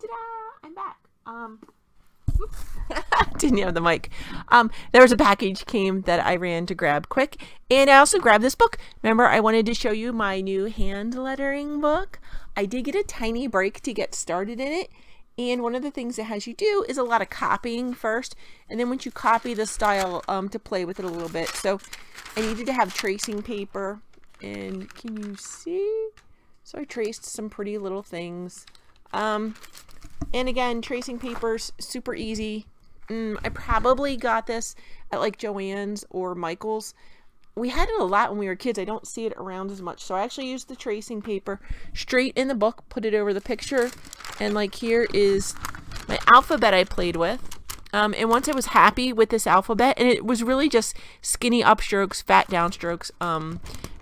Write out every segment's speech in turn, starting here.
Ta-da! I'm back. Didn't have the mic. There was a package came that I ran to grab quick, and I also grabbed this book. Remember, I wanted to show you my new hand lettering book. I did get a tiny break to get started in it, and one of the things it has you do is a lot of copying first, and then once you copy the style, to play with it a little bit. So I needed to have tracing paper, and can you see? So I traced some pretty little things. And again, tracing paper's super easy. I probably got this at like Joann's or Michael's. We had it a lot when we were kids. I don't see it around as much. So I actually used the tracing paper straight in the book, put it over the picture. And like here is my alphabet I played with. And once I was happy with this alphabet, and it was really just skinny upstrokes, fat downstrokes,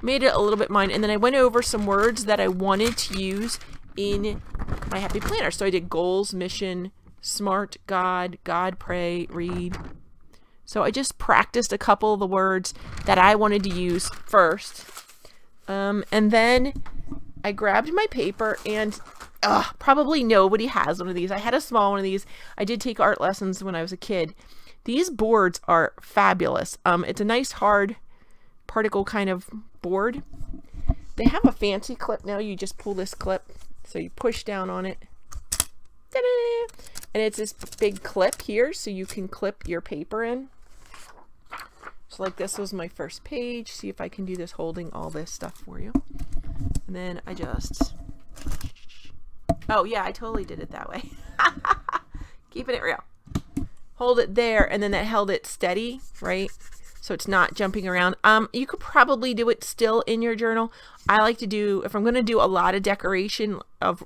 made it a little bit mine. And then I went over some words that I wanted to use in my happy planner. So I did goals, mission, smart, God, pray, read. So I just practiced a couple of the words that I wanted to use first. And then I grabbed my paper, and probably nobody has one of these. I had a small one of these. I did take art lessons when I was a kid. These boards are fabulous. It's a nice hard particle kind of board. They have a fancy clip now. You just pull this clip. So you push down on it. Ta-da! And it's this big clip here, so you can clip your paper in. So like this was my first page. See if I can do this holding all this stuff for you. And then I just... Oh yeah, I totally did it that way. Keeping it real. Hold it there, and then that held it steady, right? So it's not jumping around. You could probably do it still in your journal. I like to do, if I'm going to do a lot of decoration of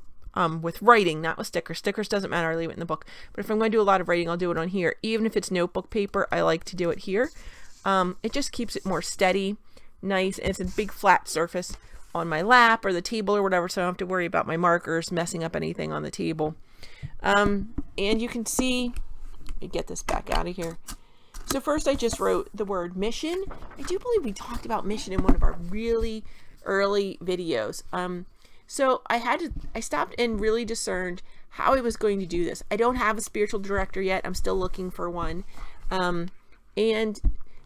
with writing, not with stickers. Stickers doesn't matter, I leave it in the book. But if I'm going to do a lot of writing, I'll do it on here. Even if it's notebook paper, I like to do it here. It just keeps it more steady, nice, and it's a big flat surface on my lap or the table or whatever, so I don't have to worry about my markers messing up anything on the table. And you can see, let me get this back out of here. So first I just wrote the word mission. I do believe we talked about mission in one of our really early videos. So I stopped and really discerned how I was going to do this. I don't have a spiritual director yet. I'm still looking for one. And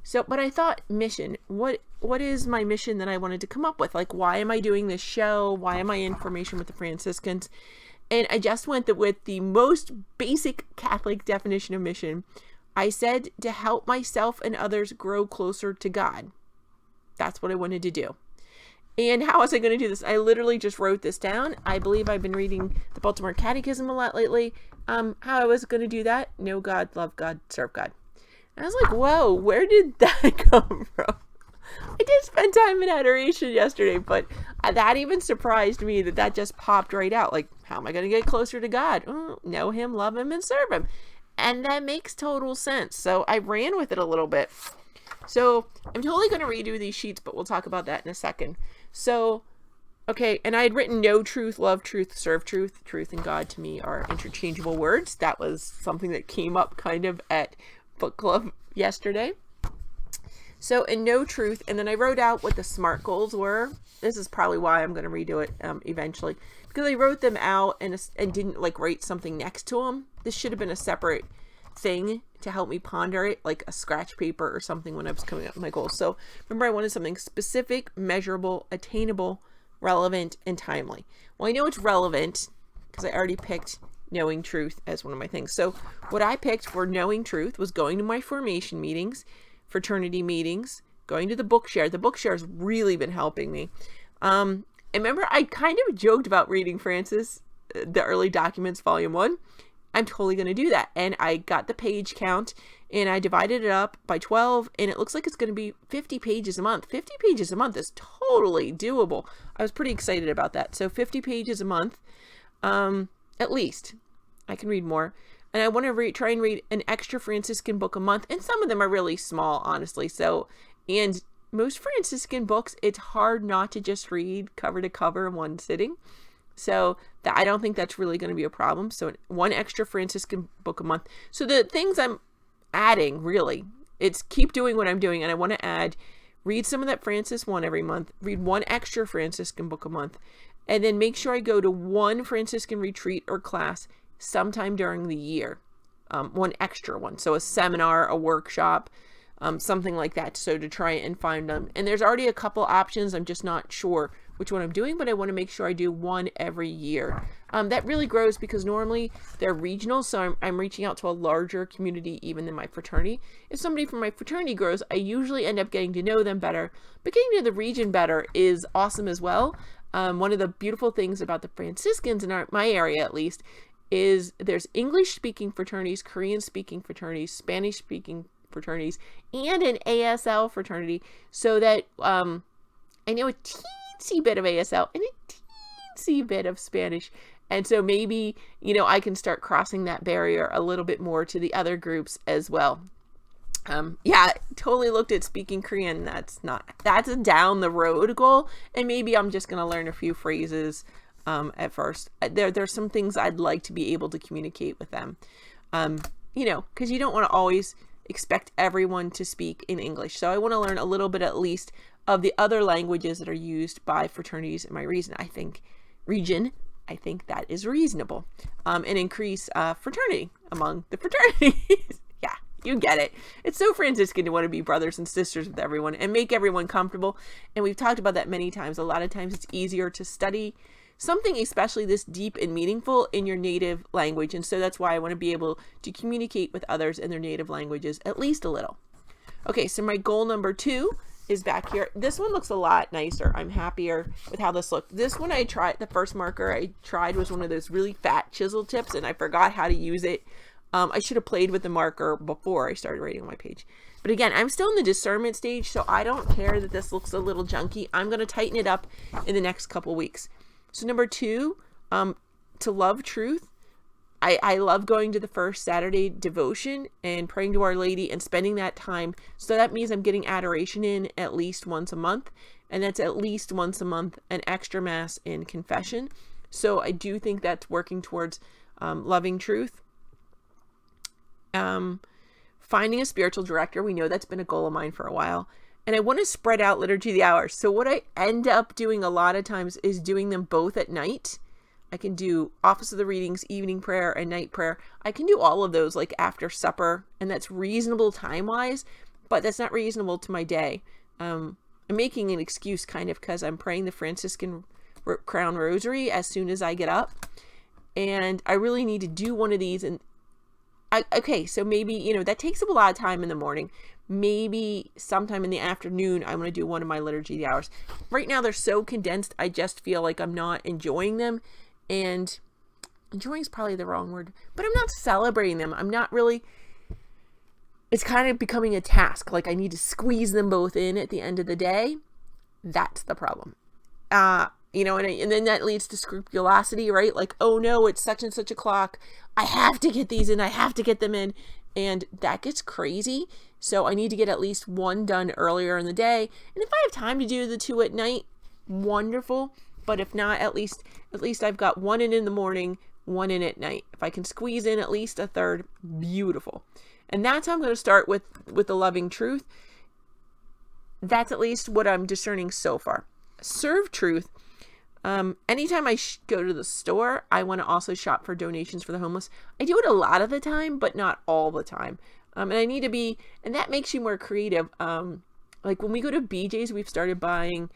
so, but I thought mission, what is my mission that I wanted to come up with? Like, why am I doing this show? Why am I in formation with the Franciscans? And I just went with the most basic Catholic definition of mission. I said to help myself and others grow closer to God. That's what I wanted to do. And how was I going to do this? I literally just wrote this down. I believe I've been reading the Baltimore Catechism a lot lately. How I was going to do that? Know God, love God, serve God. And I was like, whoa, where did that come from? I did spend time in adoration yesterday, but that even surprised me that just popped right out. Like, how am I going to get closer to God? Know Him, love Him, and serve Him. And that makes total sense. So I ran with it a little bit. So I'm totally going to redo these sheets, but we'll talk about that in a second. So, okay, and I had written know truth, love truth, serve truth. Truth and God to me are interchangeable words. That was something that came up kind of at book club yesterday. So, and know truth, and then I wrote out what the SMART goals were. This is probably why I'm going to redo it eventually. Because I wrote them out and didn't like write something next to them. This should have been a separate thing to help me ponder it, like a scratch paper or something when I was coming up with my goals. So remember, I wanted something specific, measurable, attainable, relevant, and timely. Well, I know it's relevant because I already picked knowing truth as one of my things. So what I picked for knowing truth was going to my formation meetings, fraternity meetings, going to the book share. The book share has really been helping me. And remember, I kind of joked about reading Francis, the early documents, volume 1. I'm totally going to do that. And I got the page count and I divided it up by 12, and it looks like it's going to be 50 pages a month. 50 pages a month is totally doable. I was pretty excited about that. So 50 pages a month, at least. I can read more. And I want to try and read an extra Franciscan book a month. And some of them are really small, honestly. So, and most Franciscan books, it's hard not to just read cover to cover in one sitting. So that I don't think that's really going to be a problem. So one extra Franciscan book a month. So the things I'm adding, really, it's keep doing what I'm doing. And I want to add, read some of that Francis one every month, read one extra Franciscan book a month, and then make sure I go to one Franciscan retreat or class sometime during the year. One extra one. So a seminar, a workshop, something like that. So to try and find them. And there's already a couple options. I'm just not sure which one I'm doing, but I want to make sure I do one every year. That really grows because normally they're regional, so I'm reaching out to a larger community even than my fraternity. If somebody from my fraternity grows, I usually end up getting to know them better, but getting to know the region better is awesome as well. One of the beautiful things about the Franciscans in my area, at least, is there's English-speaking fraternities, Korean-speaking fraternities, Spanish-speaking fraternities, and an ASL fraternity, so that I know a teensy bit of ASL and a teensy bit of Spanish. And so maybe, I can start crossing that barrier a little bit more to the other groups as well. Totally looked at speaking Korean. That's a down the road goal. And maybe I'm just going to learn a few phrases at first. There's some things I'd like to be able to communicate with them. Because you don't want to always expect everyone to speak in English. So I want to learn a little bit at least of the other languages that are used by fraternities in my region. I think that is reasonable. And increase fraternity among the fraternities. Yeah, you get it. It's so Franciscan to want to be brothers and sisters with everyone and make everyone comfortable. And we've talked about that many times. A lot of times it's easier to study something especially this deep and meaningful in your native language. And so that's why I want to be able to communicate with others in their native languages at least a little. Okay, so my goal number 2 is back here. This one looks a lot nicer. I'm happier with how this looked. This one the first marker I tried was one of those really fat chisel tips, and I forgot how to use it. I should have played with the marker before I started writing on my page. But again, I'm still in the discernment stage, so I don't care that this looks a little junky. I'm going to tighten it up in the next couple weeks. So number 2, to love truth. I love going to the first Saturday devotion and praying to Our Lady and spending that time. So that means I'm getting adoration in at least once a month. And that's at least once a month an extra mass in confession. So I do think that's working towards loving truth. Finding a spiritual director. We know that's been a goal of mine for a while. And I want to spread out Liturgy of the Hours. So what I end up doing a lot of times is doing them both at night. I can do Office of the Readings, evening prayer, and night prayer. I can do all of those like after supper, and that's reasonable time-wise, but that's not reasonable to my day. I'm making an excuse kind of because I'm praying the Franciscan Crown Rosary as soon as I get up, and I really need to do one of these. And so maybe, that takes up a lot of time in the morning. Maybe sometime in the afternoon, I'm going to do one of my Liturgy of the Hours. Right now, they're so condensed, I just feel like I'm not enjoying them. And enjoying is probably the wrong word, but I'm not celebrating them. I'm not really, it's kind of becoming a task. Like I need to squeeze them both in at the end of the day. That's the problem. And then that leads to scrupulosity, right? Like, oh no, it's such and such o'clock. I have to get these in. I have to get them in. And that gets crazy. So I need to get at least one done earlier in the day. And if I have time to do the 2 at night, wonderful. But if not, at least I've got one in the morning, one in at night. If I can squeeze in at least a third, beautiful. And that's how I'm going to start with the loving truth. That's at least what I'm discerning so far. Serve truth. Anytime I go to the store, I want to also shop for donations for the homeless. I do it a lot of the time, but not all the time. And I need to be, and that makes you more creative. Like when we go to BJ's, we've started buying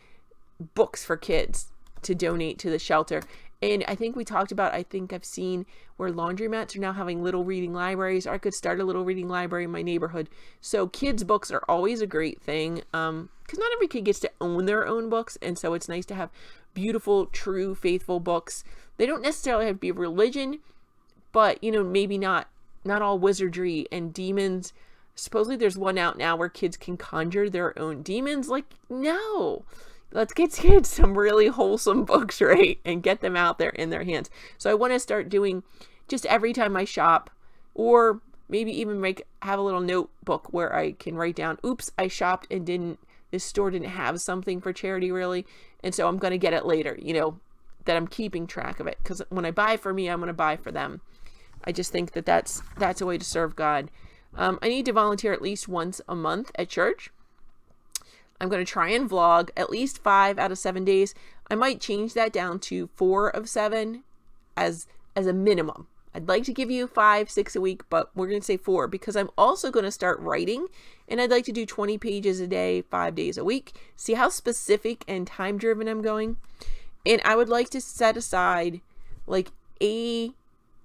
books for kids to donate to the shelter. And I think we talked about, I've seen where laundromats are now having little reading libraries, or I could start a little reading library in my neighborhood. So kids' books are always a great thing, because not every kid gets to own their own books. And so it's nice to have beautiful, true, faithful books. They don't necessarily have to be religion, but, maybe not all wizardry and demons. Supposedly there's one out now where kids can conjure their own demons. Like, no. Let's get kids some really wholesome books, right? And get them out there in their hands. So I want to start doing just every time I shop, or maybe even have a little notebook where I can write down, oops, I shopped and this store didn't have something for charity really. And so I'm going to get it later, that I'm keeping track of it. Because when I buy for me, I'm going to buy for them. I just think that's a way to serve God. I need to volunteer at least once a month at church. I'm going to try and vlog at least 5 out of 7 days. I might change that down to 4 of 7 as a minimum. I'd like to give you 5, 6 a week, but we're going to say 4 because I'm also going to start writing, and I'd like to do 20 pages a day, 5 days a week. See how specific and time driven I'm going? And I would like to set aside like a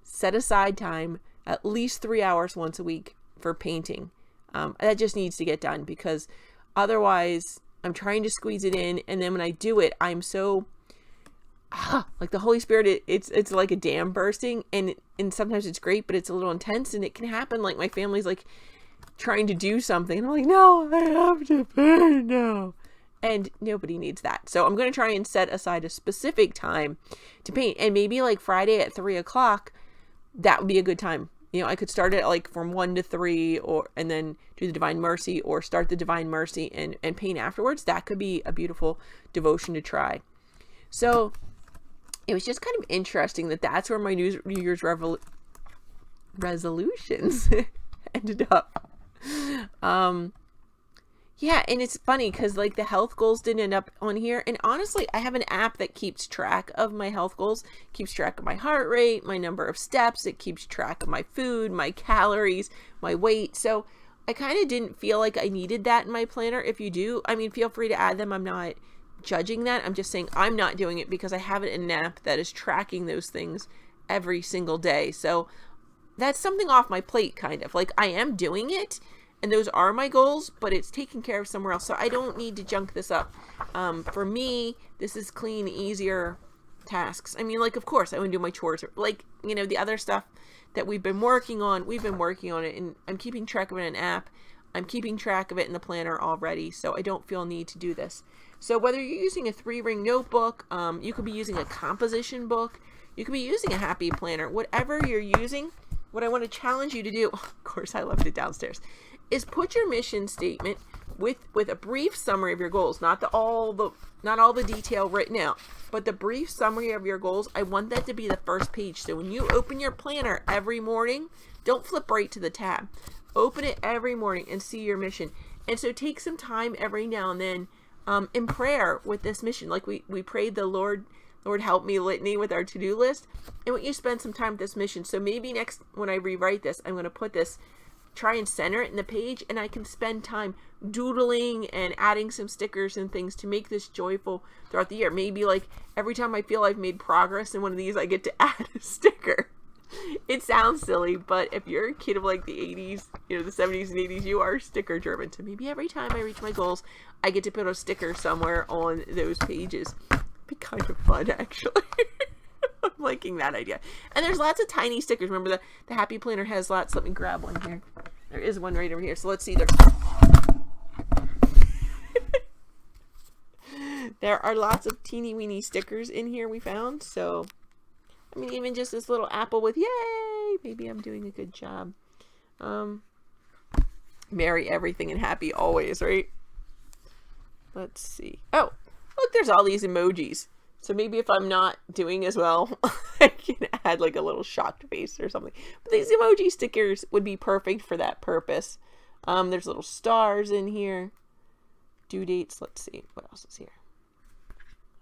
set aside time, at least 3 hours once a week for painting. That just needs to get done because otherwise I'm trying to squeeze it in. And then when I do it, I'm so like the Holy Spirit, it's like a dam bursting, and sometimes it's great, but it's a little intense, and it can happen. Like my family's like trying to do something, and I'm like, no, I have to paint now. And nobody needs that. So I'm going to try and set aside a specific time to paint. And maybe like Friday at 3 o'clock, that would be a good time. You know, I could start it like from 1 to 3 and then do the Divine Mercy, or start the Divine Mercy and paint afterwards. That could be a beautiful devotion to try. So it was just kind of interesting that that's where my New Year's resolutions ended up. Yeah, and it's funny because like the health goals didn't end up on here. And honestly, I have an app that keeps track of my health goals, keeps track of my heart rate, my number of steps. It keeps track of my food, my calories, my weight. So I kind of didn't feel like I needed that in my planner. If you do, I mean, feel free to add them. I'm not judging that. I'm just saying I'm not doing it because I have an app that is tracking those things every single day. So that's something off my plate, kind of. Like I am doing it, and those are my goals, but it's taken care of somewhere else. So I don't need to junk this up. For me, this is clean, easier tasks. I mean, like, of course, I want to do my chores. Like, you know, the other stuff that we've been working on it, and I'm keeping track of it in an app. I'm keeping track of it in the planner already, so I don't feel a need to do this. So whether you're using a 3-ring notebook, you could be using a composition book, you could be using a happy planner, whatever you're using, what I want to challenge you to do, of course, I left it downstairs, is put your mission statement with a brief summary of your goals, not all the detail written out, but the brief summary of your goals. I want that to be the first page. So when you open your planner every morning, don't flip right to the tab. Open it every morning and see your mission. And so take some time every now and then in prayer with this mission. Like we prayed the Lord help me litany with our to-do list. And want you to spend some time with this mission. So maybe next, when I rewrite this, I'm going to put this, try and center it in the page, and I can spend time doodling and adding some stickers and things to make this joyful throughout the year. Maybe like every time I feel I've made progress in one of these, I get to add a sticker. It sounds silly, but if you're a kid of like the 80s, you know, the 70s and 80s, you are sticker driven. So maybe every time I reach my goals, I get to put a sticker somewhere on those pages. It'd be kind of fun, actually. I'm liking that idea. And there's lots of tiny stickers. Remember the Happy Planner has lots. Let me grab one here. There is one right over here. So let's see. There are lots of teeny weeny stickers in here we found. So, I mean, even just this little apple with yay, maybe I'm doing a good job. Merry everything and happy always, right? Let's see. Oh, look, there's all these emojis. So maybe if I'm not doing as well, I can add like a little shocked face or something. But these emoji stickers would be perfect for that purpose. There's little stars in here. Due dates. Let's see. What else is here?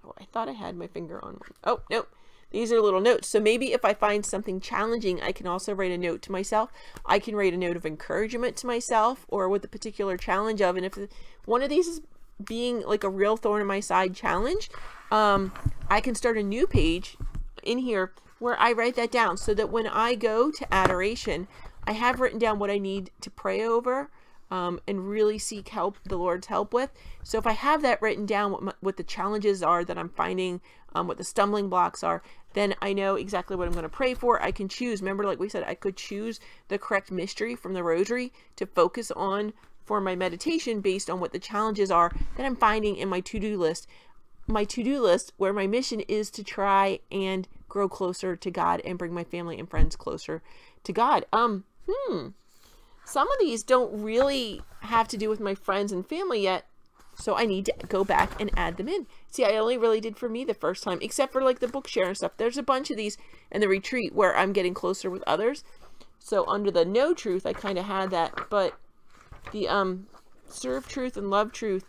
Oh, I thought I had my finger on one. Oh, nope. These are little notes. So maybe if I find something challenging, I can also write a note to myself. I can write a note of encouragement to myself, or with the particular challenge of, and if one of these is being like a real thorn in my side challenge, I can start a new page in here where I write that down, so that when I go to adoration, I have written down what I need to pray over and really seek help, the Lord's help with. So if I have that written down, what the challenges are that I'm finding, what the stumbling blocks are, then I know exactly what I'm going to pray for. I can choose. Remember, like we said, I could choose the correct mystery from the rosary to focus on for my meditation based on what the challenges are that I'm finding in my to-do list. My to-do list, where my mission is to try and grow closer to God and bring my family and friends closer to God. Some of these don't really have to do with my friends and family yet, so I need to go back and add them in. See, I only really did for me the first time, except for like the book share and stuff. There's a bunch of these in the retreat where I'm getting closer with others. So under the know truth, I kind of had that, but the serve truth and love truth,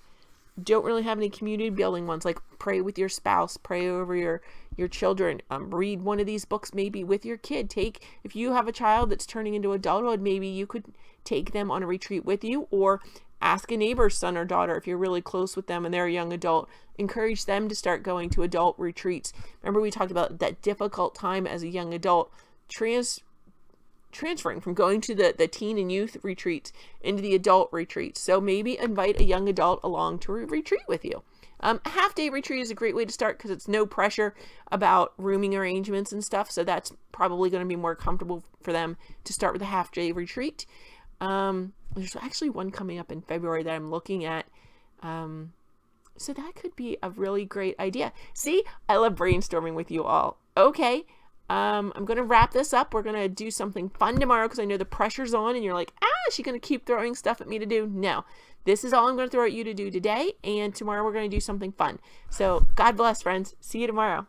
don't really have any community building ones, like pray with your spouse, pray over your children, read one of these books maybe with your kid. If you have a child that's turning into adulthood, maybe you could take them on a retreat with you, or ask a neighbor's son or daughter if you're really close with them and they're a young adult. Encourage them to start going to adult retreats. Remember, we talked about that difficult time as a young adult, transferring from going to the teen and youth retreats into the adult retreats. So maybe invite a young adult along to a retreat with you. A half-day retreat is a great way to start because it's no pressure about rooming arrangements and stuff. So that's probably going to be more comfortable for them to start with a half-day retreat. There's actually one coming up in February that I'm looking at. So that could be a really great idea. See, I love brainstorming with you all. Okay. I'm going to wrap this up. We're going to do something fun tomorrow because I know the pressure's on and you're like, is she going to keep throwing stuff at me to do? No, this is all I'm going to throw at you to do today. And tomorrow we're going to do something fun. So God bless, friends. See you tomorrow.